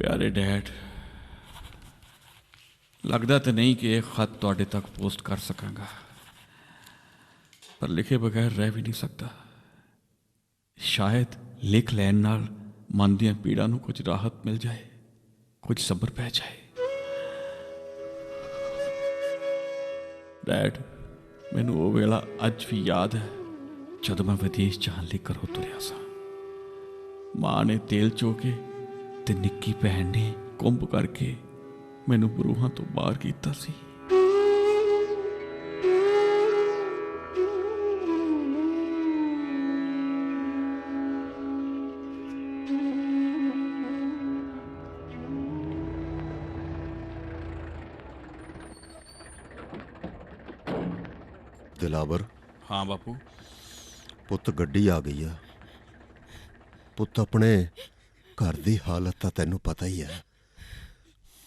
प्यारे डैड, लगता तो नहीं कि एक खत तुहाडे तक पोस्ट कर सकांगा, पर लिखे बगैर रह भी नहीं सकता। शायद लिख लैन नाल मन दियां पीड़ां नूं कुछ राहत मिल जाए, कुछ सब्र पै जाए। डैड, मैनूं वो वेला अज भी याद है जदों मैं विदेश जाण लई घरों तुरिया सां। मां ने तेल चो के ते निक्की भैन ने कुंभ करके मैनू बरूहां तो बाहर कीता सी। दिलावर, हाँ बापू। पुत्त गड्डी आ गई है। पुत्त अपने घर की हालत तो तैनू पता ही है।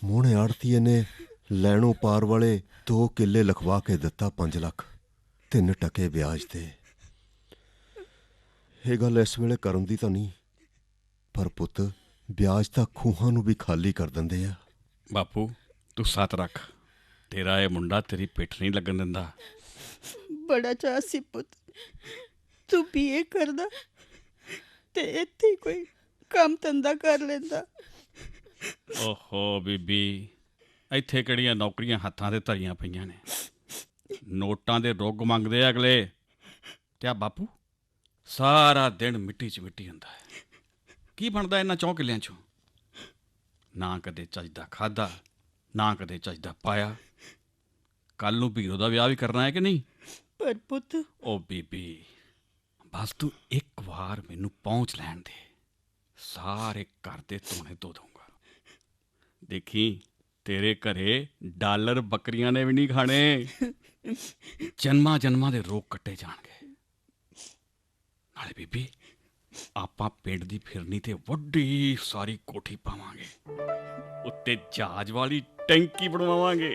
मोहने आड़तीए ने लैणों पार वाले 2 किले लिखवा के दिता 5 लाख 3 टके ब्याज ते। ये गल इस वेले करन दी तो नहीं, पर पुत्त ब्याज तां खूहां नूं भी खाली कर दिंदे आ। बापू तू सत रख, तेरा ये मुंडा तेरी पिठ नहीं लगन दिंदा। बड़ा चाह सी पुत, तू बीए करदा ते इत्थे ही कोई काम धंधा कर लेंदा। ओहो बीबी, ਇੱਥੇ ਕਿਹੜੀਆਂ ਨੌਕਰੀਆਂ ਹੱਥਾਂ ਤੇ ਧਰੀਆਂ ਪਈਆਂ ਨੇ। ਨੋਟਾਂ ਦੇ ਰੁੱਗ ਮੰਗਦੇ ਆ ਅਗਲੇ, ਤੇ ਆ ਬਾਪੂ ਸਾਰਾ ਦਿਨ ਮਿੱਟੀ 'ਚ ਮਿੱਟੀ ਹੁੰਦਾ ਹੈ। ਕੀ ਬਣਦਾ ਇਹਨਾਂ 4 ਕਿੱਲਿਆਂ 'ਚੋਂ? ਨਾ ਕਦੇ ਚੱਜਦਾ ਖਾਦਾ, ਨਾ ਕਦੇ ਚੱਜਦਾ ਪਾਇਆ। ਕੱਲ ਨੂੰ ਵੀਰੋ ਦਾ ਵਿਆਹ ਵੀ ਕਰਨਾ ਹੈ ਕਿ ਨਹੀਂ? पर पुत ओ बीबी, बस तू एक बार मैनू पहुँच लैन दे, सारे घर दे धोने धो दूंगा। देखी तेरे घरे डॉलर बकरियां ने भी नहीं खाने, जन्मा जन्मा दे रोग कट्टे जाणगे। नाले बीबी, आपां पिंड दी फिरनी ते वड्डी सारी कोठी पावांगे, उत्ते जहाज वाली टैंकी बनवावांगे,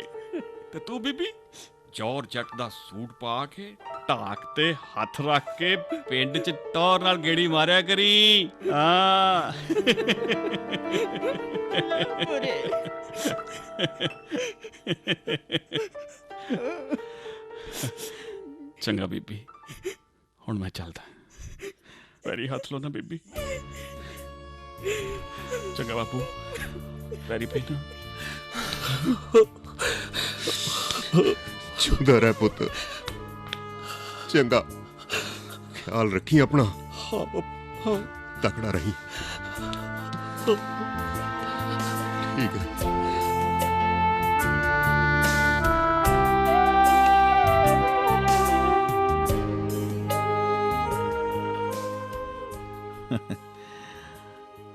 ते तू बीबी जौर जट दा सूट पा के ढाक ते हथ रख के पिंड च टौर नाल गेड़ी मारिया करी। हाँ बुरे चंगा बीबी, हुण मैं चलदा। पैरी हथ लो ना बीबी। चंगा बापू, पैरी पैना। चुंदा रह पुत्त, चंगा ख्याल रखी अपना। हाँ हाँ तकड़ा रही। ठीक है।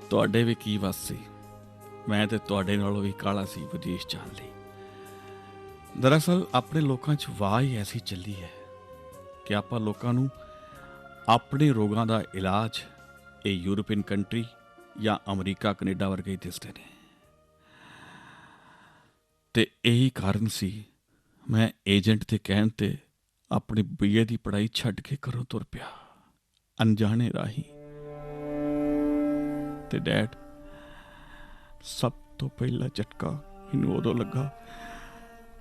ਤੁਹਾਡੇ ਵੀ ਕੀ ਵਸ ਸੀ, ਮੈਂ ਤੇ ਤੁਹਾਡੇ ਨਾਲੋਂ ਵੀ ਕਾਲਾ ਸੀ ਵਿਦੇਸ਼ ਜਾਣ ਲਈ। ਦਰਅਸਲ ਆਪਣੇ ਲੋਕਾਂ 'ਚ ਵਾਹ ਹੀ ਐਸੀ ਚੱਲੀ ਹੈ ਕਿ ਆਪਾਂ ਲੋਕਾਂ ਨੂੰ ਆਪਣੇ ਰੋਗਾਂ ਦਾ ਇਲਾਜ ਇਹ ਯੂਰਪੀਅਨ ਕੰਟਰੀ ਜਾਂ ਅਮਰੀਕਾ ਕੈਨੇਡਾ ਵਰਗੇ ਹੀ ਦਿਸਦੇ ਨੇ। ਤੇ ਇਹੀ ਕਾਰਨ ਸੀ ਮੈਂ ਏਜੰਟ ਦੇ ਕਹਿਣ ਤੇ ਆਪਣੀ ਬੀਏ ਦੀ ਪੜ੍ਹਾਈ ਛੱਡ ਕੇ ਘਰੋਂ ਤੁਰ ਪਿਆ, ਅਣਜਾਣੇ ਰਾਹੀਂ। ਤੇ ਡੈਡ, ਸਭ ਤੋਂ ਪਹਿਲਾ ਝਟਕਾ ਮੈਨੂੰ ਉਦੋਂ ਲੱਗਾ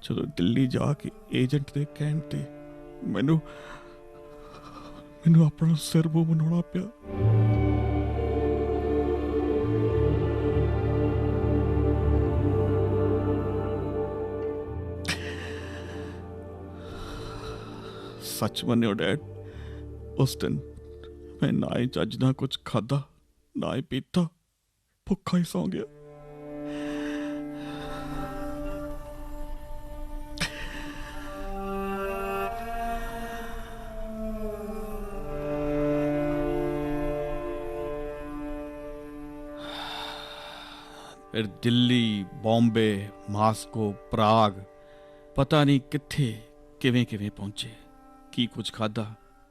ਜਦੋਂ ਦਿੱਲੀ ਜਾ ਕੇ ਏਜੰਟ ਦੇ ਕਹਿਣ ਤੇ ਮੈਨੂੰ ਆਪਣਾ ਸਿਰ ਮੂੰਹ ਬਣਾਉਣਾ ਪਿਆ। ਸੱਚ ਮੰਨਿਓ ਡੈਡ, ਉਸ ਦਿਨ ਮੈਂ ਨਾ ਹੀ ਚੱਜ ਨਾਲ ਕੁਝ ਖਾਧਾ, ਨਾ ਹੀ ਪੀਤਾ, ਭੁੱਖਾ ਹੀ ਸੌਂ ਗਿਆ। फिर दिल्ली, बॉम्बे, मास्को, प्राग, पता नहीं कित्थे किवें किवें पहुंचे, की कुछ खाधा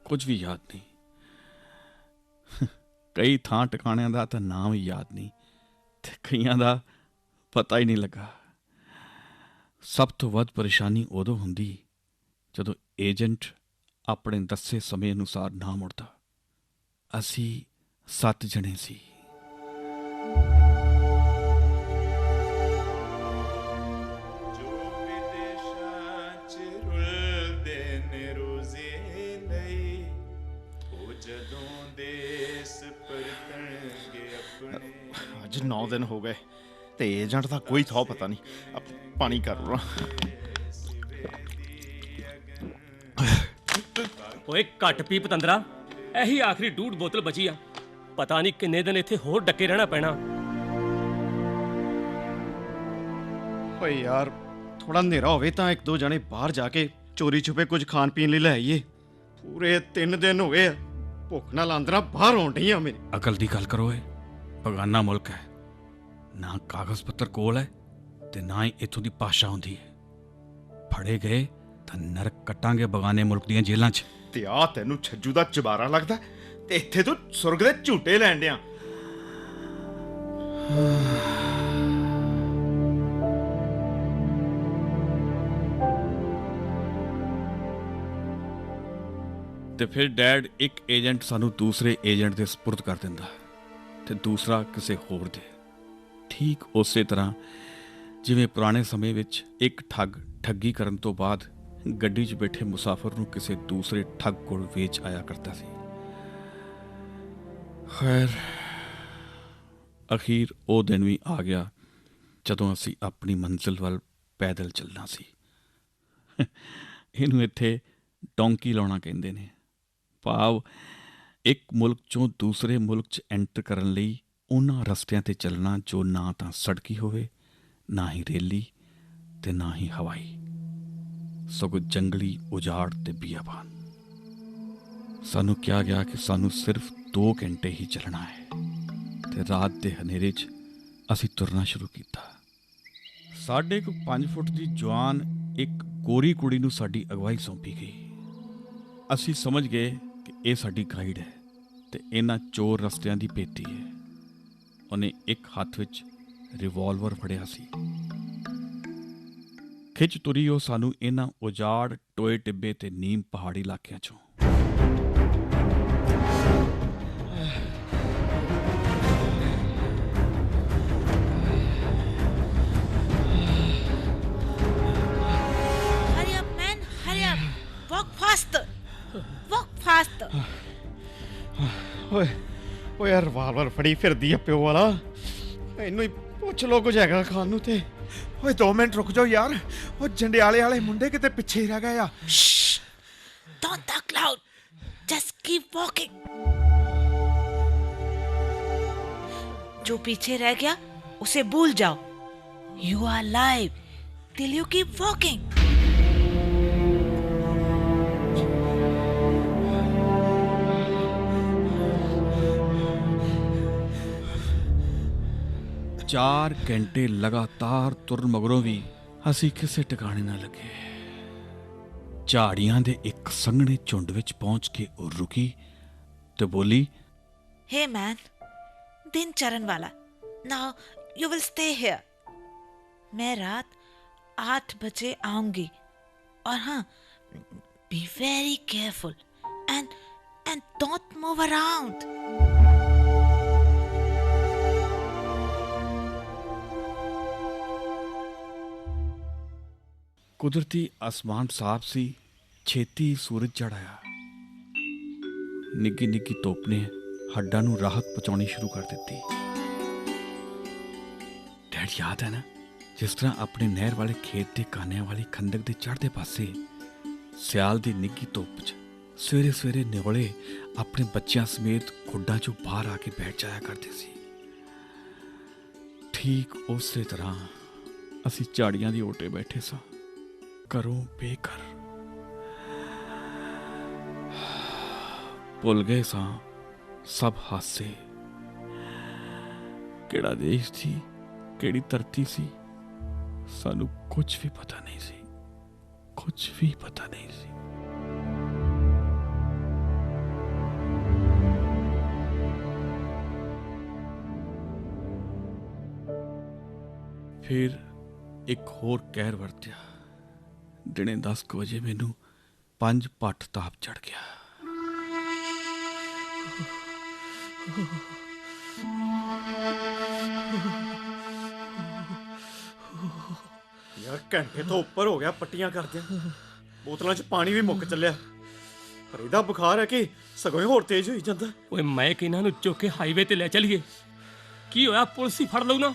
कुछ भी याद नहीं। कई थां ठिकाणियां दा तां नाम ही याद नहीं, ते कईयां दा पता ही नहीं लगा। सब तो वध परेशानी उदों हुंदी जदों एजेंट अपने दस्से समय अनुसार ना मुड़दा। असी 7 जने सी। ਅੱਜ 9 ਦਿਨ ਹੋ ਗਏ ਤੇ ਏਜੰਟ ਦਾ ਕੋਈ ਥਾਂ ਪਤਾ ਨਹੀਂ। ਪਾਣੀ ਕਰ ਲਾ। ਓਏ ਘੱਟ ਪੀ ਪਤੰਦਰਾ, ਇਹੀ ਆਖਰੀ ਡੂਢ ਬੋਤਲ ਬਚੀ ਆ। ਪਤਾ ਨਹੀਂ ਕਿੰਨੇ ਦਿਨ ਇੱਥੇ ਹੋਰ ਡੱਕੇ ਰਹਿਣਾ ਪੈਣਾ। ਓਏ ਯਾਰ, ਥੋੜਾ ਹਨੇਰਾ ਹੋਵੇ ਤਾਂ ਇੱਕ ਦੋ ਜਣੇ ਬਾਹਰ ਜਾ ਕੇ ਚੋਰੀ ਛੁਪੇ ਕੁਝ ਖਾਣ ਪੀਣ ਲਈ ਲੈ ਆਈਏ। ਪੂਰੇ 3 ਦਿਨ ਹੋ ਗਏ ਆ, ਭੁੱਖ ਨਾਲ ਆਂਦਰਾ ਬਾਹਰ ਆਉਣ ਡਈ ਆ ਮੇਰੀ। ਅਕਲ ਦੀ ਗੱਲ ਕਰੋ। ਇਹ ਬਗਾਨਾ ਮੁਲਕ ਹੈ, ਨਾ ਕਾਗਜ਼ ਪੱਤਰ ਕੋਲ ਹੈ ਤੇ ਨਾ ਹੀ ਇੱਥੋਂ ਦੀ ਭਾਸ਼ਾ ਹੁੰਦੀ ਹੈ। ਫੜੇ ਗਏ ਤਾਂ ਨਰਕ ਕੱਟਾਂਗੇ ਬਗਾਨੇ ਮੁਲਕ ਦੀਆਂ ਜੇਲ੍ਹਾਂ 'ਚ। ਤੇ ਆ ਤੈਨੂੰ ਛੱਜੂ ਦਾ ਚਬਾਰਾ ਲੱਗਦਾ ਤੇ ਇੱਥੇ ਤੂੰ ਸੁਰਗ ਦੇ ਝੂਟੇ ਲੈਣ ਡਿਆ। ਤੇ ਫਿਰ ਡੈਡ ਇੱਕ ਏਜੰਟ ਸਾਨੂੰ ਦੂਸਰੇ ਏਜੰਟ ਦੇ ਸਪੁਰਦ ਕਰ ਦਿੰਦਾ ਤੇ ਦੂਸਰਾ ਕਿਸੇ ਹੋਰ ਦੇ। ਠੀਕ ਉਸੇ ਤਰ੍ਹਾਂ ਜਿਵੇਂ ਪੁਰਾਣੇ ਸਮੇਂ ਵਿੱਚ ਇੱਕ ਠੱਗ ਠੱਗੀ ਕਰਨ ਤੋਂ ਬਾਅਦ ਗੱਡੀ 'ਚ ਬੈਠੇ ਮੁਸਾਫਰ ਨੂੰ ਕਿਸੇ ਦੂਸਰੇ ਠੱਗ ਕੋਲ ਵੇਚ ਆਇਆ ਕਰਦਾ ਸੀ। ਖੈਰ, ਅਖੀਰ ਉਹ ਦਿਨ ਵੀ ਆ ਗਿਆ ਜਦੋਂ ਅਸੀਂ ਆਪਣੀ ਮੰਜ਼ਿਲ ਵੱਲ ਪੈਦਲ ਚੱਲਣਾ ਸੀ। ਇਹਨੂੰ ਇੱਥੇ ਡੌਂਕੀ ਲਾਉਣਾ ਕਹਿੰਦੇ ਨੇ। ਭਾਵ ਇੱਕ ਮੁਲਕ 'ਚੋਂ ਦੂਸਰੇ ਮੁਲਕ 'ਚ ਐਂਟਰ ਕਰਨ ਲਈ ਉਹਨਾਂ ਰਸਤਿਆਂ 'ਤੇ ਚੱਲਣਾ ਜੋ ਨਾ ਤਾਂ ਸੜਕੀ ਹੋਵੇ, ਨਾ ਹੀ ਰੇਲੀ ਤੇ ਨਾ ਹੀ ਹਵਾਈ, ਸਗੋਂ ਜੰਗਲੀ ਉਜਾੜ ਤੇ ਬਿਆਬਾਨ। ਸਾਨੂੰ ਕਿਹਾ ਗਿਆ ਕਿ ਸਾਨੂੰ ਸਿਰਫ 2 ਘੰਟੇ ਹੀ ਚੱਲਣਾ ਹੈ ਤੇ ਰਾਤ ਦੇ ਹਨੇਰੇ 'ਚ ਅਸੀਂ ਤੁਰਨਾ ਸ਼ੁਰੂ ਕੀਤਾ। ਸਾਡੇ ਕੋਲ 5 ਫੁੱਟ ਦੀ ਜਵਾਨ ਇੱਕ ਗੋਰੀ ਕੁੜੀ ਨੂੰ ਸਾਡੀ ਅਗਵਾਈ ਸੌਂਪੀ ਗਈ। ਅਸੀਂ ਸਮਝ ਗਏ ਕਿ ਇਹ ਸਾਡੀ ਗਾਈਡ ਹੈ ਤੇ ਇਹਨਾਂ ਚੋਰ ਰਸਤਿਆਂ ਦੀ ਭੇਤੀ ਹੈ। ਉਹਨੇ ਇੱਕ ਹੱਥ ਵਿੱਚ ਰਿਵਾਲਵਰ ਫੜਿਆ ਸੀ। ਖਿੱਚ ਤੁਰੀ ਉਹ ਸਾਨੂੰ ਇਹਨਾਂ ਉਜਾੜ ਟੋਏ ਟਿੱਬੇ ਤੇ ਨੀਮ ਪਹਾੜੀ ਇਲਾਕਿਆਂ 'ਚੋਂ। Hurry up, man, hurry up. Walk faster. Walk faster. ਓਏ ਓਏ ਯਾਰ, ਰਿਵਾਲਵਰ ਫੜੀ ਫਿਰਦੀ ਆ ਪਿਓ ਵਾਲਾ। ਇਹਨੂੰ ਹੀ ਪੁੱਛ ਲੋ ਕੁਝ ਹੈਗਾ ਖਾਣ ਨੂੰ ਤੇ। ਓਏ 2 ਮਿੰਟ ਰੁਕ ਜਾਓ ਯਾਰ, ਉਹ ਜੰਡਿਆਲੇ ਵਾਲੇ ਮੁੰਡੇ ਕਿਤੇ ਪਿੱਛੇ ਹੀ ਰਹਿ ਗਏ ਆ। Shh. Don't talk loud. Just keep walking. जो पीछे रह गया उसे भूल जाओ. You are alive till you keep walking. ਚਾਰ ਘੰਟੇ ਲਗਾਤਾਰ ਤੁਰਨ ਮਗਰੋਂ ਵੀ ਅਸੀਂ ਕਿਸੇ ਟਿਕਾਣੇ ਨਾ ਲੱਗੇ। ਝਾੜੀਆਂ ਦੇ ਇੱਕ ਸੰਘਣੇ ਝੁੰਡ ਵਿੱਚ ਪਹੁੰਚ ਕੇ ਉਹ ਰੁਕੀ ਤੇ ਬੋਲੀ, Hey man, दिन चरण वाला. Now you will stay here. मैं रात 8 बजे आऊंगी और हाँ, be very careful and don't move around. ਕੁਦਰਤੀ ਆਸਮਾਨ ਸਾਫ਼ ਸੀ। ਛੇਤੀ ਸੂਰਜ ਚੜ੍ਹ ਆਇਆ। ਨਿੱਘੀ ਨਿੱਘੀ ਧੁੱਪ ਨੇ ਹੱਡਾਂ ਨੂੰ ਰਾਹਤ ਪਹੁੰਚਾਉਣੀ ਸ਼ੁਰੂ ਕਰ ਦਿੱਤੀ। ਡੈਡ, ਯਾਦ ਹੈ ਨਾ ਜਿਸ ਤਰ੍ਹਾਂ ਆਪਣੇ ਨਹਿਰ ਵਾਲੇ ਖੇਤ ਦੇ ਕਾਨਿਆਂ ਵਾਲੀ ਖੰਦਕ ਦੇ ਚੜ੍ਹਦੇ ਪਾਸੇ ਸਿਆਲ ਦੀ ਨਿੱਘੀ ਧੁੱਪ 'ਚ ਸਵੇਰੇ ਸਵੇਰੇ ਨਿਵਲੇ ਆਪਣੇ ਬੱਚਿਆਂ ਸਮੇਤ ਖੁੱਡਾਂ 'ਚੋਂ ਬਾਹਰ ਆ ਕੇ ਬੈਠ ਜਾਇਆ ਕਰਦੇ ਸੀ। ਠੀਕ ਉਸੇ ਤਰ੍ਹਾਂ ਅਸੀਂ ਝਾੜੀਆਂ ਦੀ ਓਟੇ ਬੈਠੇ ਸਾਂ, ਘਰੋਂ ਬੇਘਰ। ਭੁੱਲ ਗਏ ਸਾਂ ਸਭ ਹਾਸੇ। ਕਿਹੜਾ ਦੇਸ਼ ਸੀ, ਕਿਹੜੀ ਧਰਤੀ ਸੀ, ਸਾਨੂੰ ਕੁਝ ਵੀ ਪਤਾ ਨਹੀਂ ਸੀ, ਕੁਝ ਵੀ ਪਤਾ ਨਹੀਂ ਸੀ। ਫਿਰ ਇੱਕ ਹੋਰ ਕਹਿਰ ਵਰਤਿਆ। ਦਿਨੇ 10 ਕੁ ਵਜੇ ਮੈਨੂੰ 5 ਪੱਟ ਤਾਪ ਚੜ ਗਿਆ। ਯਾਰ ਘੰਟੇ ਤੋਂ ਉੱਪਰ ਹੋ ਗਿਆ ਪੱਟੀਆਂ ਕਰਦਿਆਂ। ਬੋਤਲਾਂ 'ਚ ਪਾਣੀ ਵੀ ਮੁੱਕ ਚੱਲਿਆ। ਪਰ ਇਹਦਾ ਬੁਖਾਰ ਹੈ ਕਿ ਸਗੋਂ ਹੀ ਹੋਰ ਤੇਜ਼ ਹੋਈ ਜਾਂਦਾ। ਓਏ ਮੈਂ ਕਿ ਇਹਨਾਂ ਨੂੰ ਚੁੱਕ ਕੇ ਹਾਈਵੇ ਤੇ ਲੈ ਚਲੀਏ। ਕੀ ਹੋਇਆ? ਪੁਲਿਸ ਹੀ ਫੜ ਲਊ ਨਾ।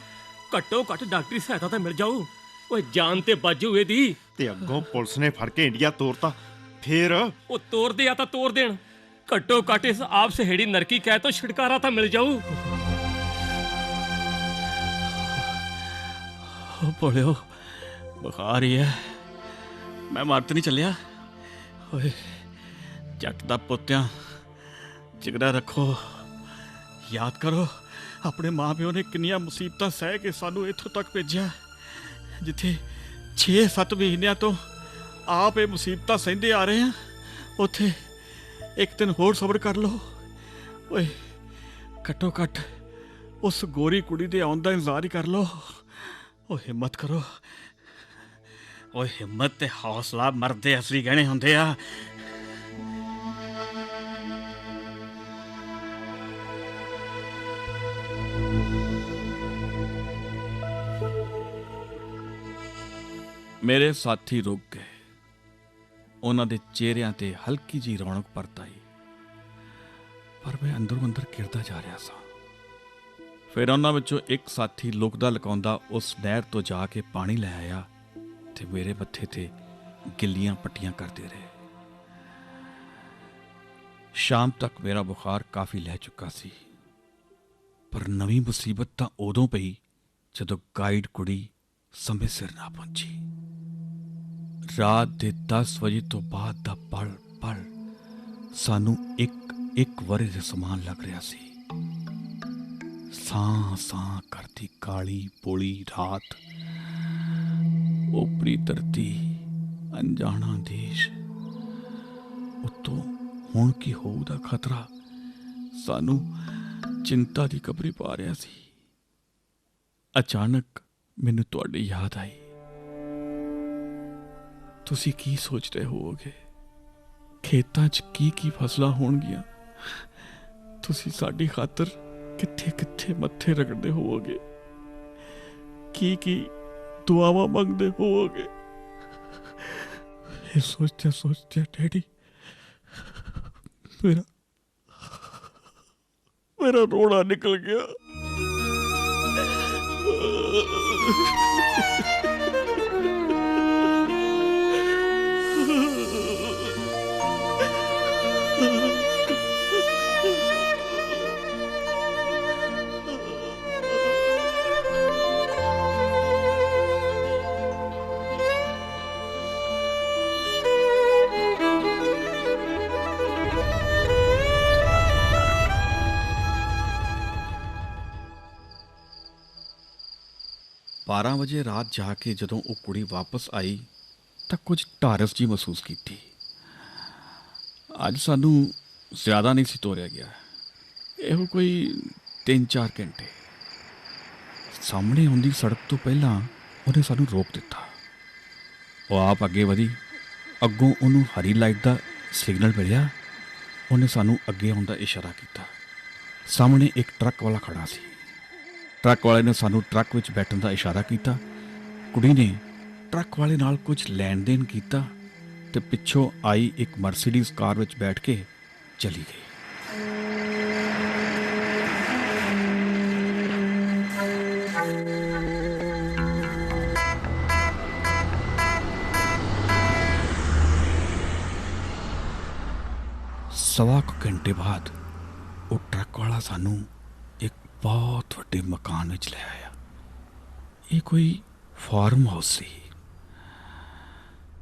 ਘੱਟੋ ਘੱਟ ਡਾਕਟਰੀ ਸਹਾਇਤਾ ਤਾਂ ਮਿਲ ਜਾਊ। ਓਏ ਜਾਨ ਤੇ ਬਾਜੂ ਇਹਦੀ। ਤੇ ਅੱਗੋਂ ਪੁਲਿਸ ਨੇ ਫੜ ਕੇ ਇੰਡੀਆ ਤੋਰਤਾ, ਫੇਰ ਉਹ ਤੋਰਦੇ ਆ ਤਾਂ ਤੋਰ ਦੇਣ। ਘੱਟੋ ਘੱਟ ਇਸ ਆਪ ਸਹੇੜੀ ਨਰਕੀ ਕਹਿ ਤੋਂ ਛੁਟਕਾਰਾ ਤਾਂ ਮਿਲ ਜਾਊ। ਉਹ ਭੋਲਿਓ, ਬੁਖਾਰ ਹੀ ਹੈ। ਮੈਂ ਮਰ ਤਾਂ ਨਹੀਂ ਚੱਲਿਆ। ਓਏ ਜੱਟ ਦਾ ਪੁੱਤਿਆਂ, ਜਿਗਰਾ ਰੱਖੋ। ਯਾਦ ਕਰੋ ਆਪਣੇ ਮਾਂ-ਪਿਓ ਨੇ ਕਿੰਨੀਆਂ ਮੁਸੀਬਤਾਂ ਸਹਿ ਕੇ ਸਾਨੂੰ ਇੱਥੋਂ ਤੱਕ ਭੇਜਿਆ, ਜਿੱਥੇ 6-7 ਮਹੀਨਿਆਂ ਤੋਂ ਆਪ ਇਹ ਮੁਸੀਬਤਾਂ ਸਹਿੰਦੇ ਆ ਰਹੇ ਹਾਂ। ਉੱਥੇ ਇੱਕ ਦਿਨ ਹੋਰ ਸਬਰ ਕਰ ਲਓ। ਓਏ ਘੱਟੋ ਘੱਟ ਉਸ ਗੋਰੀ ਕੁੜੀ ਦੇ ਆਉਣ ਦਾ ਇੰਤਜ਼ਾਰ ਹੀ ਕਰ ਲਓ। ਓਏ ਹਿੰਮਤ ਕਰੋ। ਓਏ ਹਿੰਮਤ ਤੇ ਹੌਸਲਾ ਮਰਦ ਦੇ ਅਸਲੀ ਗਹਿਣੇ ਹੁੰਦੇ ਆ। ਮੇਰੇ ਸਾਥੀ ਰੁਕ ਗਏ। ਉਹਨਾਂ ਦੇ ਚਿਹਰਿਆਂ ਤੇ ਹਲਕੀ ਜਿਹੀ ਰੌਣਕ ਪਰਤ ਆਈ, ਪਰ ਮੈਂ ਅੰਦਰੋਂ ਅੰਦਰ ਗਿਰਦਾ ਜਾ ਰਿਹਾ ਸਾਂ। ਫਿਰ ਉਹਨਾਂ ਵਿੱਚੋਂ ਇੱਕ ਸਾਥੀ ਲੁਕਦਾ ਲੁਕਾਉਂਦਾ ਉਸ ਨਹਿਰ ਤੋਂ ਜਾ ਕੇ ਪਾਣੀ ਲੈ ਆਇਆ ਤੇ ਮੇਰੇ ਮੱਥੇ ਤੇ ਗਿੱਲੀਆਂ ਪੱਟੀਆਂ ਕਰਦੇ ਰਹੇ। ਸ਼ਾਮ ਤੱਕ ਮੇਰਾ ਬੁਖਾਰ ਕਾਫੀ ਲਹਿ ਚੁੱਕਾ ਸੀ, ਪਰ ਨਵੀਂ ਮੁਸੀਬਤ ਤਾਂ ਉਦੋਂ ਪਈ ਜਦੋਂ ਗਾਈਡ ਕੁੜੀ ਸਮੇਂ ਸਿਰ ਨਾ ਪਹੁੰਚੀ। ਰਾਤ ਦੇ 10 ਵਜੇ ਤੋਂ ਬਾਅਦ ਦਾ ਪਲ ਪਲ ਸਾਨੂੰ ਇੱਕ ਵਰੇ ਦੇ ਸਮਾਨ ਲੱਗ ਰਿਹਾ ਸੀ। ਸਾਂ ਸਾਂ ਕਰਦੀ ਕਾਲੀ ਪੋਲੀ ਰਾਤ, ਉਪਰੀ ਧਰਤੀ, ਅਣਜਾਣਾ ਦੇਸ਼। ਉਤੋਂ ਹੁਣ ਕੀ ਹੋਊ ਦਾ ਖਤਰਾ ਸਾਨੂੰ ਚਿੰਤਾ ਦੀ ਕਬਰੀ ਪਾ ਰਿਹਾ ਸੀ। ਅਚਾਨਕ ਮੈਨੂੰ ਤੁਹਾਡੀ ਯਾਦ ਆਈ। ਤੁਸੀਂ ਕੀ ਸੋਚ ਰਹੇ ਹੋਵੋਗੇ? ਖੇਤਾਂ 'ਚ ਕੀ ਫਸਲਾਂ ਹੋਣਗੀਆਂ? ਤੁਸੀਂ ਸਾਡੀ ਖਾਤਰ ਕਿੱਥੇ ਕਿੱਥੇ ਮੱਥੇ ਰਗੜਦੇ ਹੋਵੋਗੇ? ਕੀ ਦੁਆਵਾਂ ਮੰਗਦੇ ਹੋਵੋਗੇ? ਇਹ ਸੋਚਦਿਆਂ ਡੈਡੀ ਮੇਰਾ ਰੋਣਾ ਨਿਕਲ ਗਿਆ। ਬਾਰਾਂ ਵਜੇ ਰਾਤ ਜਾ ਕੇ ਜਦੋਂ ਉਹ ਕੁੜੀ ਵਾਪਸ ਆਈ ਤਾਂ ਕੁਝ ਢਾਰਸ ਜੀ ਮਹਿਸੂਸ ਕੀਤੀ। ਅੱਜ ਸਾਨੂੰ ਜ਼ਿਆਦਾ ਨਹੀਂ ਸੀ ਤੋਰਿਆ ਗਿਆ, ਇਹੋ ਕੋਈ 3-4 ਘੰਟੇ। ਸਾਹਮਣੇ ਆਉਂਦੀ ਸੜਕ ਤੋਂ ਪਹਿਲਾਂ ਉਹਨੇ ਸਾਨੂੰ ਰੋਕ ਦਿੱਤਾ। ਉਹ ਆਪ ਅੱਗੇ ਵਧੀ। ਅੱਗੋਂ ਉਹਨੂੰ ਹਰੀ ਲਾਈਟ ਦਾ ਸਿਗਨਲ ਮਿਲਿਆ। ਉਹਨੇ ਸਾਨੂੰ ਅੱਗੇ ਆਉਣ ਦਾ ਇਸ਼ਾਰਾ ਕੀਤਾ। ਸਾਹਮਣੇ ਇੱਕ ਟਰੱਕ ਵਾਲਾ ਖੜਾ ਸੀ। ਟਰੱਕ ਵਾਲੇ ਨੇ ਸਾਨੂੰ ਟਰੱਕ ਵਿੱਚ ਬੈਠਣ ਦਾ ਇਸ਼ਾਰਾ ਕੀਤਾ। ਕੁੜੀ ਨੇ ਟਰੱਕ ਵਾਲੇ ਨਾਲ ਕੁਝ ਲੈਣ ਦੇਣ ਕੀਤਾ ਤੇ ਪਿੱਛੋਂ ਆਈ ਇੱਕ ਮਰਸੀਡੀਜ਼ ਕਾਰ ਵਿੱਚ ਬੈਠ ਕੇ ਚਲੀ ਗਈ। ਸਵਾ ਕੁ ਘੰਟੇ ਬਾਅਦ ਉਹ ਟਰੱਕ ਵਾਲਾ ਸਾਨੂੰ ਇੱਕ ਬਹੁਤ ਵੱਡੇ ਮਕਾਨ ਵਿੱਚ ਲੈ ਆਇਆ। ਇਹ ਕੋਈ ਫਾਰਮ ਹਾਊਸ ਸੀ।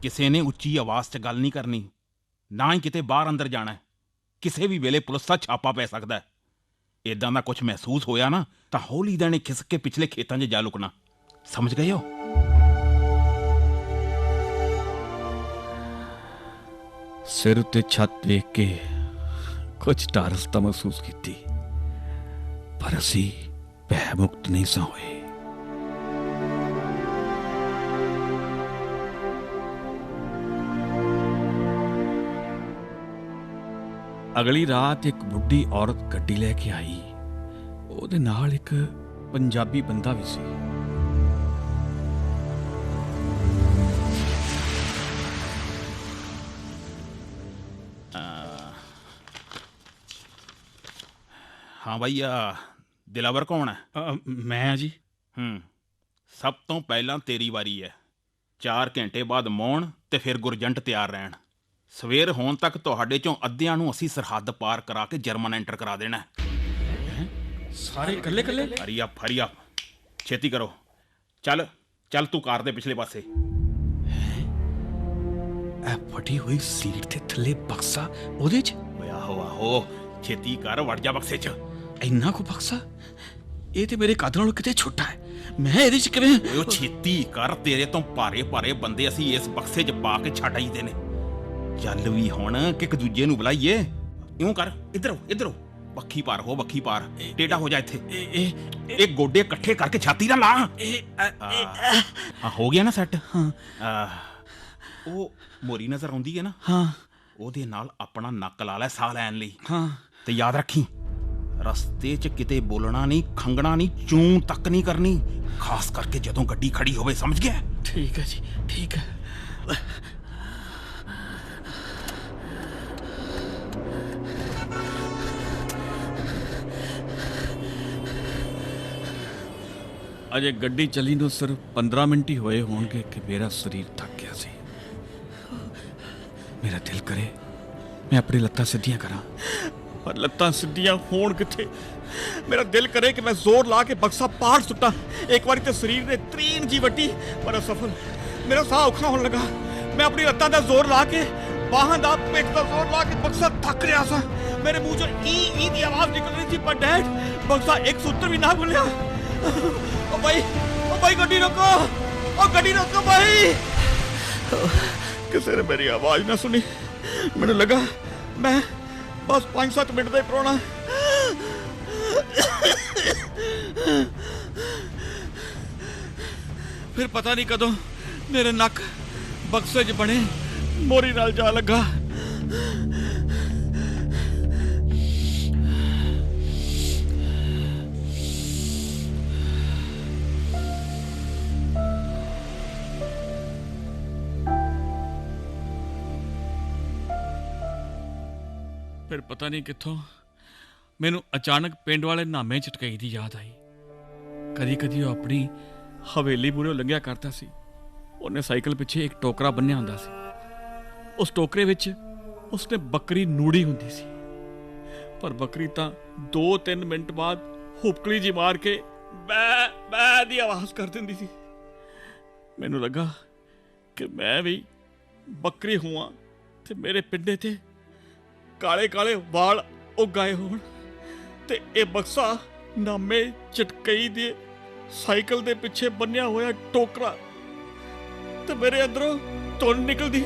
ਕਿਸੇ ਨੇ ਉੱਚੀ ਆਵਾਜ਼ 'ਚ ਗੱਲ ਨਹੀਂ ਕਰਨੀ, ਨਾ ਹੀ ਕਿਤੇ ਬਾਹਰ ਅੰਦਰ ਜਾਣਾ ਹੈ। ਕਿਸੇ ਵੀ ਵੇਲੇ ਪੁਲਿਸ ਦਾ ਛਾਪਾ ਪੈ ਸਕਦਾ ਹੈ। ਇਦਾਂ ਦਾ ਕੁਝ ਮਹਿਸੂਸ ਹੋਇਆ ਨਾ ਤਾਂ ਹੌਲੀ ਦੇਣੇ ਖਿਸਕ ਕੇ ਪਿਛਲੇ ਖੇਤਾਂ 'ਚ ਜਾ ਲੁਕਣਾ। ਸਮਝ ਗਏ ਹੋ? ਸਿਰ ਤੇ ਛੱਤ ਵੇਖ ਕੇ ਕੁਝ ਢਾਰਸ ਤਾਂ ਮਹਿਸੂਸ ਕੀਤੀ, ਪਰ ਅਸੀਂ ਭੈ ਮੁਕਤ ਨਹੀਂ ਸਾਂ ਹੋਏ। ਅਗਲੀ ਰਾਤ ਇੱਕ ਬੁੱਢੀ ਔਰਤ ਗੱਡੀ ਲੈ ਕੇ ਆਈ। ਉਹਦੇ ਨਾਲ ਇੱਕ ਪੰਜਾਬੀ ਬੰਦਾ ਵੀ ਸੀ। हाँ भैया, ਦਿਲਾਵਰ ਕੌਣ ਹੈ? ਮੈਂ ਆ ਜੀ। ਸਭ ਤੋਂ ਪਹਿਲਾਂ ਤੇਰੀ ਵਾਰੀ ਹੈ। 4 ਘੰਟੇ ਬਾਅਦ ਮੌਣ ਤੇ ਫਿਰ ਗੁਰਜੰਟ ਤਿਆਰ ਰਹਿਣ। ਸਵੇਰ ਹੋਣ ਤੱਕ ਤੁਹਾਡੇ ਚੋਂ ਅੱਧਿਆਂ ਨੂੰ ਅਸੀਂ ਸਰਹੱਦ ਪਾਰ ਕਰਾ ਕੇ ਜਰਮਨ ਐਂਟਰ ਕਰਾ ਦੇਣਾ ਹੈ। ਸਾਰੇ ਇਕੱਲੇ ਇਕੱਲੇ? ਹਰੀ ਅਪ ਛੇਤੀ ਕਰੋ। ਚੱਲ ਚੱਲ ਤੂੰ ਕਾਰ ਦੇ ਪਿਛਲੇ ਪਾਸੇ। ਇਹ ਫਟੀ ਹੋਈ ਸੀਟ ਦੇ ਥੱਲੇ ਬਕਸਾ, ਉਹਦੇ 'ਚ? ਓਏ ਆਹੋ ਛੇਤੀ ਕਰ, ਵੜ ਜਾ ਬਕਸੇ 'ਚ। ਇੰਨਾ ਕੋ ਬਕਸਾ? ਇਹ ਤੇ ਮੇਰੇ ਕੱਦ ਨਾਲੋਂ ਕਿਤੇ ਛੋਟਾ ਹੈ, ਮੈਂ ਇਹਦੇ 'ਚ ਕਿਵੇਂ? ਓਏ ਉਹ ਛੇਤੀ ਕਰ, ਤੇਰੇ ਤੋਂ ਭਾਰੇ ਬੰਦੇ ਅਸੀਂ ਇਸ ਬਕਸੇ 'ਚ ਪਾ ਕੇ ਛੱਡ ਆਈਦੇ ਨੇ। ਚੱਲ ਵੀ ਹੁਣ ਕਿ ਇੱਕ ਦੂਜੇ ਨੂੰ ਬੁਲਾਈਏ। ਇਉਂ ਕਰ, ਇੱਧਰੋਂ ਬੱਖੀ ਪਾਰ ਟੇਢਾ ਹੋ ਜਾ। ਇੱਥੇ ਇਹ ਗੋਡੇ ਇਕੱਠੇ ਕਰਕੇ ਛਾਤੀ ਨਾਲ ਲਾ। ਹਾਂ ਹੋ ਗਿਆ ਨਾ ਸੈੱਟ? ਹਾਂ। ਉਹ ਮੋਰੀ ਨਜ਼ਰ ਆਉਂਦੀ ਹੈ ਨਾ? ਹਾਂ। ਉਹਦੇ ਨਾਲ ਆਪਣਾ ਨੱਕ ਲਾ ਲੈ ਸਾਹ ਲੈਣ ਲਈ। ਹਾਂ। ਤੇ ਯਾਦ ਰੱਖੀ, ਰਸਤੇ 'ਚ ਕਿਤੇ ਬੋਲਣਾ ਨਹੀਂ, ਖੰਗਣਾ ਨਹੀਂ, ਚੂੰ ਤੱਕ ਨਹੀਂ ਕਰਨੀ, ਖਾਸ ਕਰਕੇ ਜਦੋਂ ਗੱਡੀ ਖੜੀ ਹੋਵੇ, ਸਮਝ ਗਿਆ? ਠੀਕ ਹੈ ਜੀ, ਠੀਕ ਹੈ। ਅਜੇ ਗੱਡੀ ਚੱਲੀ ਨੂੰ ਸਿਰਫ 15 ਮਿੰਟ ਹੀ ਹੋਏ ਹੋਣਗੇ ਕਿ ਮੇਰਾ ਸਰੀਰ ਥੱਕ ਗਿਆ ਸੀ। ਮੇਰਾ ਦਿਲ ਕਰੇ ਮੈਂ ਆਪਣੀ ਲੱਤਾਂ ਸਿੱਧੀਆਂ ਕਰਾਂ, ਪਰ ਲੱਤਾਂ ਸਿੱਧੀਆਂ ਹੋਣ ਕਿੱਥੇ। ਮੇਰਾ ਦਿਲ ਕਰੇ ਕਿ ਮੈਂ ਜ਼ੋਰ ਲਾ ਕੇ ਬਕਸਾ ਪਾੜ ਸੁੱਟਾਂ। ਇੱਕ ਵਾਰੀ ਤੇ ਸਰੀਰ ਨੇ ਤਰੀਨ ਜੀ ਵੱਟੀ, ਪਰ ਅਸਫਲ। ਮੇਰਾ ਸਾਹ ਔਖਾ ਹੋਣ ਲੱਗਾ। ਮੈਂ ਆਪਣੀ ਲੱਤਾਂ ਦਾ ਜ਼ੋਰ ਲਾ ਕੇ, ਬਾਹਾਂ ਦਾ, ਪਿੱਠ ਦਾ ਜ਼ੋਰ ਲਾ ਕੇ ਬਕਸਾ ਥੱਕ ਰਿਹਾ ਸਾਂ। ਮੇਰੇ ਮੂੰਹ ਚੋਂ ਈ ਦੀ ਆਵਾਜ਼ ਨਿਕਲ ਰਹੀ ਸੀ, ਪਰ ਡੈਡ ਬਕਸਾ ਇੱਕ ਸੂਤਰ ਵੀ ਨਾ ਖੁੱਲਿਆ। ਓ ਭਾਈ ਗੱਡੀ ਰੋਕੋ ਭਾਈ। ਕਿਸੇ ਨੇ ਮੇਰੀ ਆਵਾਜ਼ ਨਾ ਸੁਣੀ। ਮੈਨੂੰ ਲੱਗਾ ਮੈਂ ਬਸ 5-7 ਮਿੰਟ ਦਾ ਹੀ ਪ੍ਰਾਹੁਣਾ। ਫਿਰ ਪਤਾ ਨਹੀਂ ਕਦੋਂ ਮੇਰੇ ਨੱਕ ਬਕਸੇ 'ਚ ਬਣੇ ਮੋਰੀ ਨਾਲ ਜਾ ਲੱਗਾ। ਫਿਰ ਪਤਾ ਨਹੀਂ ਕਿੱਥੋਂ ਮੈਨੂੰ ਅਚਾਨਕ ਪਿੰਡ ਵਾਲੇ ਨਾਮੇ ਚਟਕਈ ਦੀ ਯਾਦ ਆਈ। ਕਦੀ ਉਹ ਆਪਣੀ ਹਵੇਲੀ ਮੂਹਰੋਂ ਲੰਘਿਆ ਕਰਦਾ ਸੀ। ਉਹਨੇ ਸਾਈਕਲ ਪਿੱਛੇ ਇੱਕ ਟੋਕਰਾ ਬੰਨਿਆ ਹੁੰਦਾ ਸੀ। ਉਸ ਟੋਕਰੇ ਵਿੱਚ ਉਸਨੇ ਬੱਕਰੀ ਨੂੜੀ ਹੁੰਦੀ ਸੀ, ਪਰ ਬੱਕਰੀ ਤਾਂ 2-3 ਮਿੰਟ ਬਾਅਦ ਹੁਪਕਲੀ ਜੀ ਮਾਰ ਕੇ ਬੈ ਦੀ ਆਵਾਜ਼ ਕਰ ਦਿੰਦੀ ਸੀ। ਮੈਨੂੰ ਲੱਗਾ ਕਿ ਮੈਂ ਵੀ ਬੱਕਰੀ ਹੋਵਾਂ ਤੇ ਮੇਰੇ ਪਿੰਡੇ ਤੇ ਕਾਲੇ ਵਾਲ ਉਗਾਏ ਹੋਣ, ਤੇ ਇਹ ਬਕਸਾ ਨਾਮੇ ਚਟਕਈ ਦੇ ਸਾਈਕਲ ਦੇ ਪਿੱਛੇ ਬੰਨਿਆ ਹੋਇਆ ਟੋਕਰਾ, ਤੇ ਮੇਰੇ ਅੰਦਰੋਂ ਧੁੰਨ ਨਿਕਲਦੀ।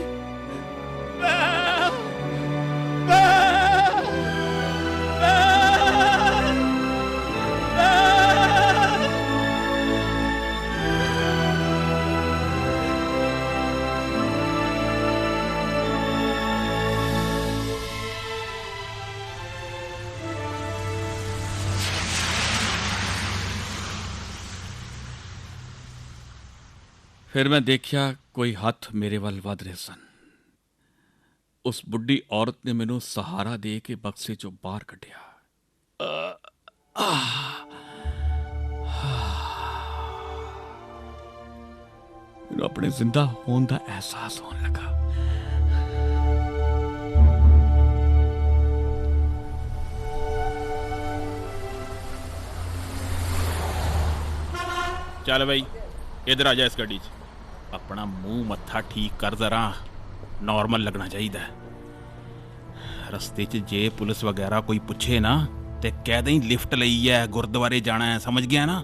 ਫਿਰ ਮੈਂ ਦੇਖਿਆ ਕੋਈ ਹੱਥ ਮੇਰੇ ਵੱਲ ਵਧ ਰਹੇ ਸਨ। ਉਸ ਬੁੱਢੀ ਔਰਤ ਨੇ ਮੈਨੂੰ ਸਹਾਰਾ ਦੇ ਕੇ ਬਕਸੇ ਚੋਂ ਬਾਹਰ ਕੱਢਿਆ। ਮੈਨੂੰ ਆਪਣੇ ਜ਼ਿੰਦਾ ਹੋਣ ਦਾ ਅਹਿਸਾਸ ਹੋਣ ਲੱਗਾ। ਚੱਲ ਬਈ ਇੱਧਰ ਆ ਜਾ ਇਸ ਗੱਡੀ 'ਚ। ਆਪਣਾ ਮੂੰਹ ਮੱਥਾ ਠੀਕ ਕਰ, ਜ਼ਰਾ ਨਾਰਮਲ ਲੱਗਣਾ ਚਾਹੀਦਾ। ਰਸਤੇ 'ਚ ਜੇ ਪੁਲਿਸ ਵਗੈਰਾ ਕੋਈ ਪੁੱਛੇ ਨਾ ਤੇ ਕਹਿ ਦੇਈਂ ਲਿਫਟ ਲਈ ਹੈ, ਗੁਰਦੁਆਰੇ ਜਾਣਾ ਹੈ, ਸਮਝ ਗਿਆ ਨਾ?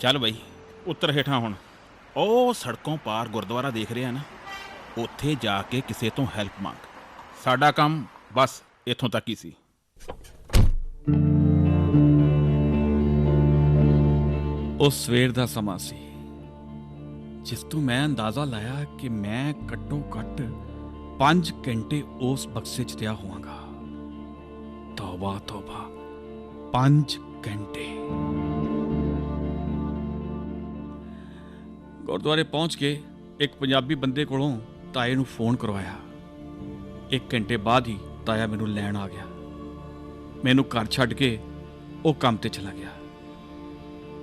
ਚੱਲ ਬਈ ਉੱਤਰ ਹੇਠਾਂ। ਹੁਣ ਉਹ ਸੜਕੋਂ ਪਾਰ ਗੁਰਦੁਆਰਾ ਦੇਖ ਰਿਹਾ ਨਾ, ਉੱਥੇ ਜਾ ਕੇ ਕਿਸੇ ਤੋਂ ਹੈਲਪ ਮੰਗ। ਸਾਡਾ ਕੰਮ ਬਸ ਇੱਥੋਂ ਤੱਕ ਹੀ ਸੀ। ਉਸ ਸਵੇਰ ਦਾ ਸਮਾਂ ਸੀ ਜਿਸ ਤੋਂ ਮੈਂ ਅੰਦਾਜ਼ਾ ਲਾਇਆ ਕਿ ਮੈਂ ਘੱਟੋ ਘੱਟ 5 ਘੰਟੇ ਉਸ ਬਕਸੇ 'ਚ ਰਿਹਾ ਹੋਵਾਂਗਾ। ਤੌਬਾ 5 ਘੰਟੇ। ਗੁਰਦੁਆਰੇ ਪਹੁੰਚ ਕੇ ਇੱਕ ਪੰਜਾਬੀ ਬੰਦੇ ਕੋਲੋਂ ਤਾਏ ਨੂੰ ਫੋਨ ਕਰਵਾਇਆ। 1 ਘੰਟੇ ਬਾਅਦ ਹੀ ਤਾਇਆ ਮੈਨੂੰ ਲੈਣ ਆ ਗਿਆ। ਮੈਨੂੰ ਘਰ ਛੱਡ ਕੇ ਉਹ ਕੰਮ ਤੇ ਚਲਾ ਗਿਆ।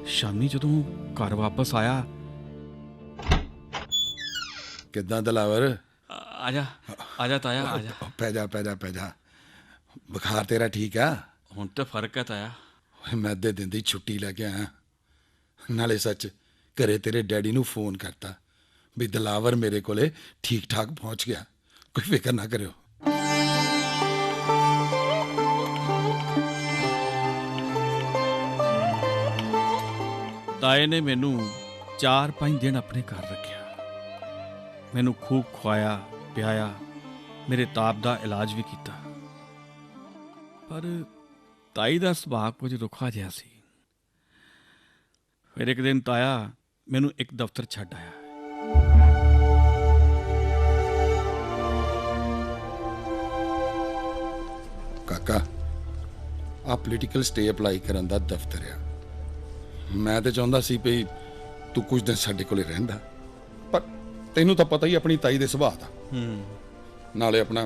ਸ਼ਾਮੀ ਜਦੋਂ ਘਰ ਵਾਪਸ ਆਇਆ, ਕਿੱਦਾਂ ਦਲਾਵਰ? ਆ ਜਾ ਤਾਇਆ, ਆ ਜਾ। ਪੈ ਜਾ ਬੁਖਾਰ ਤੇਰਾ ਠੀਕ ਆ? ਹੁਣ ਤੇ ਫਰਕ ਹੈ ਤਾਇਆ। ਓਏ ਮੈਂ ਅੱਧੇ ਦਿਨ ਦੀ ਛੁੱਟੀ ਲੈ ਕੇ ਆਇਆ। ਨਾਲੇ ਸੱਚ ਘਰੇ ਤੇਰੇ ਡੈਡੀ ਨੂੰ ਫੋਨ ਕਰਤਾ ਵੀ ਦਲਾਵਰ ਮੇਰੇ ਕੋਲੇ ਠੀਕ ਠਾਕ ਪਹੁੰਚ ਗਿਆ, ਕੋਈ ਫਿਕਰ ਨਾ ਕਰਿਓ। ਤਾਏ ਨੇ ਮੈਨੂੰ 4-5 ਦਿਨ ਆਪਣੇ ਘਰ ਰੱਖਿਆ। ਮੈਨੂੰ ਖੂਬ ਖਵਾਇਆ ਪਿਆਇਆ, ਮੇਰੇ ਤਾਪ ਦਾ ਇਲਾਜ ਵੀ ਕੀਤਾ। ਪਰ ਤਾਈ ਦਾ ਸੁਭਾਅ ਕੁਝ ਰੁੱਖਾ ਜਿਹਾ ਸੀ। ਫਿਰ ਇੱਕ ਦਿਨ ਤਾਇਆ ਮੈਨੂੰ ਇੱਕ ਦਫ਼ਤਰ ਛੱਡ ਆਇਆ। ਕਾਕਾ, ਆ ਪੋਲੀਟੀਕਲ ਸਟੇ ਅਪਲਾਈ ਕਰਨ ਦਾ ਦਫ਼ਤਰ ਆ। ਮੈਂ ਤੇ ਚਾਹੁੰਦਾ ਸੀ ਵੀ ਤੂੰ ਕੁਝ ਦਿਨ ਸਾਡੇ ਕੋਲੇ ਰਹਿੰਦਾ, ਪਰ ਤੈਨੂੰ ਤਾਂ ਪਤਾ ਹੀ ਆਪਣੀ ਤਾਈ ਦੇ ਸੁਭਾਅ ਦਾ। ਨਾਲੇ ਆਪਣਾ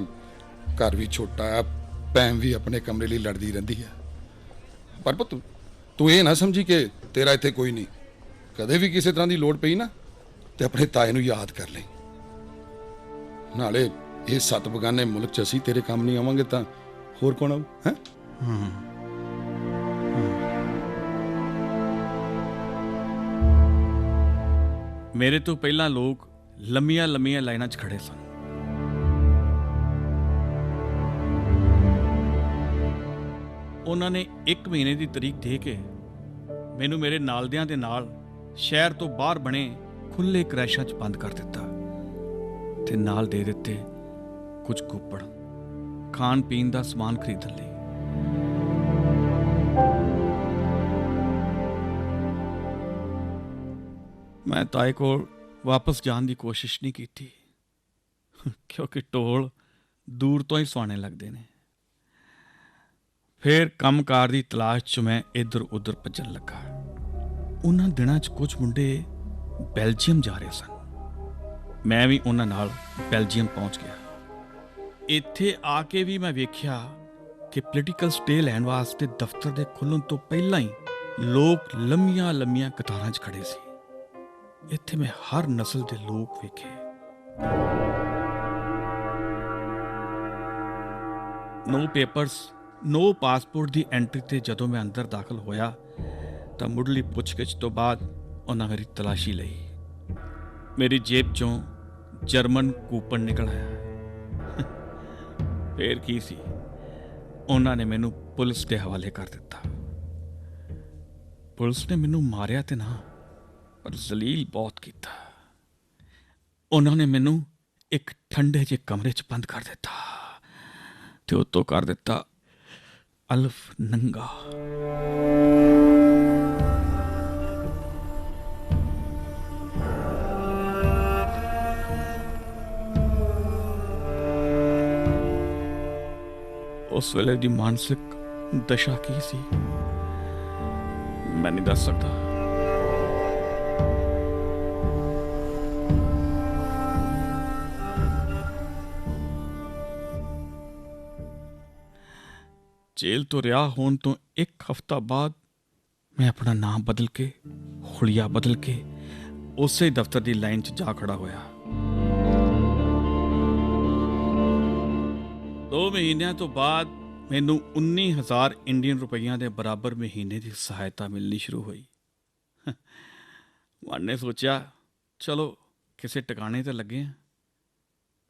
ਘਰ ਵੀ ਛੋਟਾ ਆ, ਭੈਣ ਵੀ ਆਪਣੇ ਕਮਰੇ ਲਈ ਲੜਦੀ ਰਹਿੰਦੀ ਆ। ਪਰ ਪੁੱਤ ਤੂੰ ਇਹ ਨਾ ਸਮਝੀ ਕਿ ਤੇਰਾ ਇੱਥੇ ਕੋਈ ਨਹੀਂ। ਕਦੇ ਵੀ ਕਿਸੇ ਤਰ੍ਹਾਂ ਦੀ ਲੋੜ ਪਈ ਨਾ ਤੇ ਆਪਣੇ ਤਾਏ ਨੂੰ ਯਾਦ ਕਰ ਲਈ। ਨਾਲੇ ਇਹ 7 ਬਗਾਨੇ ਮੁਲਕ 'ਚ ਅਸੀਂ ਤੇਰੇ ਕੰਮ ਨਹੀਂ ਆਵਾਂਗੇ ਤਾਂ ਹੋਰ ਕੌਣ ਆਊ? ਹੈ ਮੇਰੇ ਤੋਂ ਪਹਿਲਾਂ ਲੋਕ ਲੰਮੀਆਂ ਲਾਈਨਾਂ 'ਚ ਖੜੇ ਸਨ। ਉਹਨਾਂ ਨੇ 1 ਮਹੀਨੇ ਦੀ ਤਰੀਕ ਦੇ ਕੇ ਮੈਨੂੰ ਮੇਰੇ ਨਾਲਦਿਆਂ ਦੇ ਨਾਲ ਸ਼ਹਿਰ ਤੋਂ ਬਾਹਰ ਬਣੇ ਖੁੱਲੇ ਕ੍ਰੈਸ਼ਾਂ 'ਚ ਬੰਦ ਕਰ ਦਿੱਤਾ ਤੇ ਨਾਲ ਦੇ ਦਿੱਤੇ ਕੁਝ ਕੂਪਨ ਖਾਣ ਪੀਣ ਦਾ ਸਮਾਨ ਖਰੀਦਣ ਲਈ। ਮੈਂ ਤਾਏ ਕੋਲ ਵਾਪਸ ਜਾਣ ਦੀ ਕੋਸ਼ਿਸ਼ ਨਹੀਂ ਕੀਤੀ, ਕਿਉਂਕਿ ਢੋਲ ਦੂਰ ਤੋਂ ਹੀ ਸੁਆਣੇ ਲੱਗਦੇ ਨੇ। ਫਿਰ ਕੰਮਕਾਰ ਦੀ ਤਲਾਸ਼ 'ਚ ਮੈਂ ਇੱਧਰ ਉੱਧਰ ਭੱਜਣ ਲੱਗਾ। ਉਹਨਾਂ ਦਿਨਾਂ 'ਚ ਕੁਝ ਮੁੰਡੇ ਬੈਲਜੀਅਮ ਜਾ ਰਹੇ ਸਨ। ਮੈਂ ਵੀ ਉਹਨਾਂ ਨਾਲ ਬੈਲਜੀਅਮ ਪਹੁੰਚ ਗਿਆ। ਇੱਥੇ ਆ ਕੇ ਵੀ ਮੈਂ ਵੇਖਿਆ ਕਿ ਪੋਲੀਟੀਕਲ ਸਟੇ ਲੈਣ ਵਾਸਤੇ ਦਫ਼ਤਰ ਦੇ ਖੁੱਲ੍ਹਣ ਤੋਂ ਪਹਿਲਾਂ ਹੀ ਲੋਕ ਲੰਮੀਆਂ ਕਤਾਰਾਂ 'ਚ ਖੜੇ ਸੀ। ਇੱਥੇ ਮੈਂ ਹਰ ਨਸਲ ਦੇ ਲੋਕ ਵੇਖੇ। ਨੋ ਪੇਪਰਸ, ਨੋ ਪਾਸਪੋਰਟ ਦੀ ਐਂਟਰੀ ਤੇ ਜਦੋਂ ਮੈਂ ਅੰਦਰ ਦਾਖਲ ਹੋਇਆ ਤਾਂ ਮੁੱਢਲੀ ਪੁੱਛਗਿੱਛ ਤੋਂ ਬਾਅਦ ਉਹਨਾਂ ਮੇਰੀ ਤਲਾਸ਼ੀ ਲਈ। ਮੇਰੀ ਜੇਬ 'ਚੋਂ ਜਰਮਨ ਕੂਪਨ ਨਿਕਲ ਆਇਆ। ਫੇਰ ਕੀ ਸੀ, ਉਹਨਾਂ ਨੇ ਮੈਨੂੰ ਪੁਲਿਸ ਦੇ ਹਵਾਲੇ ਕਰ ਦਿੱਤਾ। ਪੁਲਿਸ ਨੇ ਮੈਨੂੰ ਮਾਰਿਆ ਤੇ ਨਾ, ਪਰ ਜ਼ਲੀਲ ਬਹੁਤ ਕੀਤਾ। ਉਹਨਾਂ ਨੇ ਮੈਨੂੰ ਇੱਕ ਠੰਡੇ ਜਿਹੇ ਕਮਰੇ 'ਚ ਬੰਦ ਕਰ ਦਿੱਤਾ ਤੇ ਉੱਤੋਂ ਕਰ ਦਿੱਤਾ ਅਲਫ ਨੰਗਾ। ਉਸ ਵੇਲੇ ਦੀ ਮਾਨਸਿਕ ਦਸ਼ਾ ਕੀ ਸੀ ਮੈਂ ਨਹੀਂ ਦੱਸ ਸਕਦਾ। ਜੇਲ੍ਹ ਤੋਂ ਰਿਹਾ ਹੋਣ ਤੋਂ 1 ਹਫ਼ਤਾ ਬਾਅਦ ਮੈਂ ਆਪਣਾ ਨਾਮ ਬਦਲ ਕੇ, ਹੁਲੀਆ ਬਦਲ ਕੇ ਉਸੇ ਦਫ਼ਤਰ ਦੀ ਲਾਈਨ 'ਚ ਜਾ ਖੜਾ ਹੋਇਆ। 2 ਮਹੀਨਿਆਂ ਤੋਂ ਬਾਅਦ ਮੈਨੂੰ 19,000 ਇੰਡੀਅਨ ਰੁਪਈਆਂ ਦੇ ਬਰਾਬਰ ਮਹੀਨੇ ਦੀ ਸਹਾਇਤਾ ਮਿਲਣੀ ਸ਼ੁਰੂ ਹੋਈ। ਮਨ ਨੇ ਸੋਚਿਆ ਚਲੋ ਕਿਸੇ ਟਿਕਾਣੇ ਤੇ ਲੱਗੇ ਹਾਂ,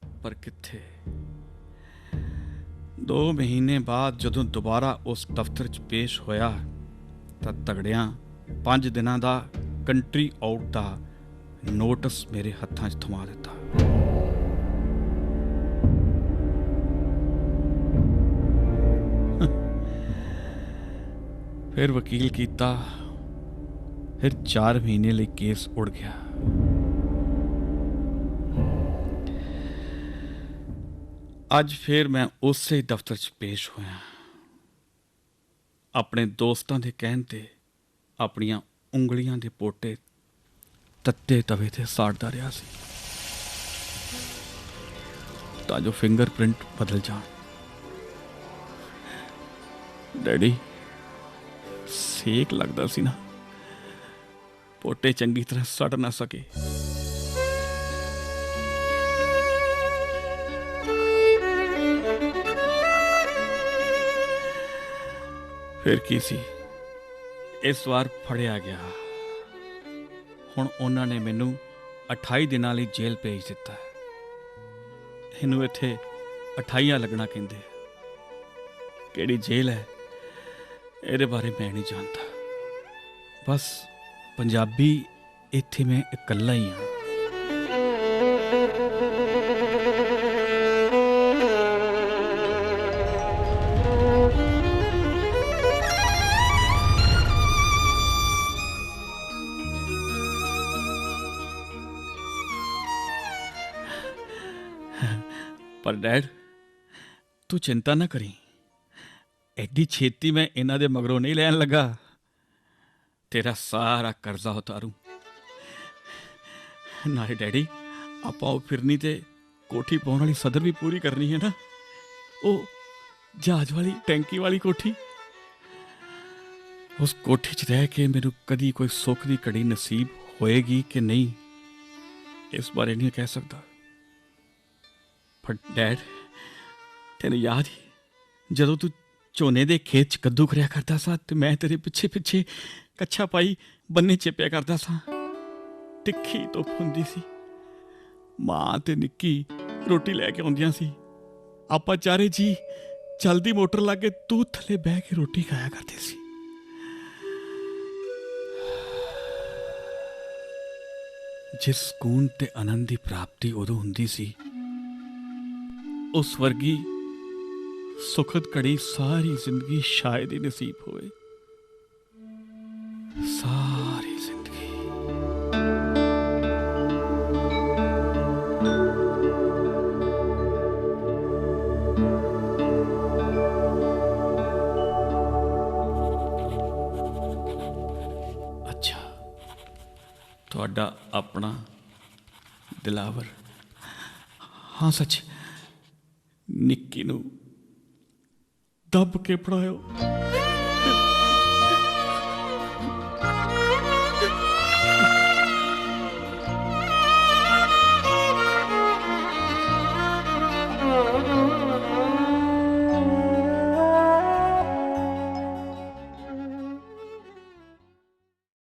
ਪਰ ਕਿੱਥੇ। 2 ਮਹੀਨੇ ਬਾਅਦ ਜਦੋਂ ਦੁਬਾਰਾ ਉਸ ਦਫ਼ਤਰ 'ਚ ਪੇਸ਼ ਹੋਇਆ ਤਾਂ ਤਗੜਿਆਂ 5 ਦਿਨਾਂ ਦਾ ਕੰਟਰੀ ਆਊਟ ਦਾ ਨੋਟਿਸ ਮੇਰੇ ਹੱਥਾਂ 'ਚ ਥਮਾ ਦਿੱਤਾ। ਫਿਰ ਵਕੀਲ ਕੀਤਾ, ਫਿਰ 4 ਮਹੀਨੇ ਲਈ ਕੇਸ ਉੜ ਗਿਆ। ਅੱਜ ਫਿਰ ਮੈਂ ਉਸੇ ਦਫ਼ਤਰ 'ਚ ਪੇਸ਼ ਹੋਇਆ। ਆਪਣੇ ਦੋਸਤਾਂ ਦੇ ਕਹਿਣ ਤੇ ਆਪਣੀਆਂ ਉਂਗਲੀਆਂ ਦੇ ਪੋਟੇ ਤੱਤੇ ਤਵੇ ਤੇ ਸਾੜਦਾ ਰਿਹਾ ਸੀ ਤਾਂ ਜੋ ਫਿੰਗਰਪ੍ਰਿੰਟ ਬਦਲ ਜਾਣ। ਡੈਡੀ, ਸੇਕ ਲੱਗਦਾ ਸੀ ਨਾ, ਪੋਟੇ ਚੰਗੀ ਤਰ੍ਹਾਂ ਸੜ ਨਾ ਸਕੇ। ਫਿਰ ਕੀ ਸੀ, ਇਸ ਵਾਰ ਫੜਿਆ ਗਿਆ। ਹੁਣ ਉਹਨਾਂ ਨੇ ਮੈਨੂੰ 28 ਦਿਨਾਂ ਲਈ ਜੇਲ੍ਹ ਭੇਜ ਦਿੱਤਾ। ਇਹਨੂੰ ਇੱਥੇ 28 ਲੱਗਣਾ ਕਹਿੰਦੇ। ਕਿਹੜੀ ਜੇਲ੍ਹ ਹੈ ਇਹਦੇ ਬਾਰੇ ਮੈਂ ਨਹੀਂ ਜਾਣਦਾ। ਬਸ ਪੰਜਾਬੀ ਇੱਥੇ ਮੈਂ ਇਕੱਲਾ ਹੀ ਹਾਂ। ਪਰ ਡੈਡ, ਤੂੰ ਚਿੰਤਾ ਨਾ ਕਰੀ, ਐਡੀ ਛੇਤੀ ਮੈਂ ਇਹਨਾਂ ਦੇ ਮਗਰੋਂ ਨਹੀਂ ਲੈਣ ਲੱਗਾ। ਤੇਰਾ ਸਾਰਾ ਕਰਜ਼ਾ ਉਤਾਰੂ। ਨਾਲੇ ਡੈਡੀ, ਆਪਾਂ ਉਹ ਫਿਰਨੀ ਤੇ ਕੋਠੀ ਪਾਉਣ ਵਾਲੀ ਸਦਰ ਵੀ ਪੂਰੀ ਕਰਨੀ ਹੈ ਨਾ, ਉਹ ਜਹਾਜ਼ ਵਾਲੀ ਟੈਂਕੀ ਵਾਲੀ ਕੋਠੀ। ਉਸ ਕੋਠੀ 'ਚ ਰਹਿ ਕੇ ਮੈਨੂੰ ਕਦੀ ਕੋਈ ਸੁੱਖ ਦੀ ਘੜੀ ਨਸੀਬ ਹੋਏਗੀ ਕਿ ਨਹੀਂ, ਇਸ ਬਾਰੇ ਨਹੀਂ ਕਹਿ ਸਕਦਾ। ਪਰ ਡੈਡ, ਤੈਨੂੰ ਯਾਦ ਹੀ ਜਦੋਂ ਤੂੰ ਝੋਨੇ ਦੇ ਖੇਤ 'ਚ ਕੱਦੂ ਕਰਿਆ ਕਰਦਾ ਸਾਂ ਤੇ ਮੈਂ ਤੇਰੇ ਪਿੱਛੇ ਪਿੱਛੇ ਕੱਛਾ ਪਾਈ ਬੰਨੇ ਚਿਪਿਆ ਕਰਦਾ ਸਾਂ। ਤਿੱਖੀ ਧੁੱਪ ਹੁੰਦੀ ਸੀ, ਮਾਂ ਤੇ ਨਿੱਕੀ ਰੋਟੀ ਲੈ ਕੇ ਆਉਂਦੀਆਂ ਸੀ। ਆਪਾਂ ਚਾਰੇ ਜੀ ਚਲਦੀ ਮੋਟਰ ਲਾ ਕੇ ਤੂੰ ਥੱਲੇ ਬਹਿ ਕੇ ਰੋਟੀ ਖਾਇਆ ਕਰਦੇ ਸੀ। ਜਿਸ ਸਕੂਨ ਤੇ ਆਨੰਦ ਦੀ ਪ੍ਰਾਪਤੀ ਉਦੋਂ ਹੁੰਦੀ ਸੀ, ਉਸ ਵਰਗੀ ਸੁਖਦ ਘੜੀ ਸਾਰੀ ਜ਼ਿੰਦਗੀ ਸ਼ਾਇਦ ਹੀ ਨਸੀਬ ਹੋਵੇ। ਸਾਰੀ ਜ਼ਿੰਦਗੀ। ਅੱਛਾ, ਤੁਹਾਡਾ ਆਪਣਾ ਦਿਲਾਵਰ। ਹਾਂ ਸੱਚ, ਨਿੱਕੀ ਨੂੰ ਦੱਬ ਕੇ ਪੜਾਇਓ।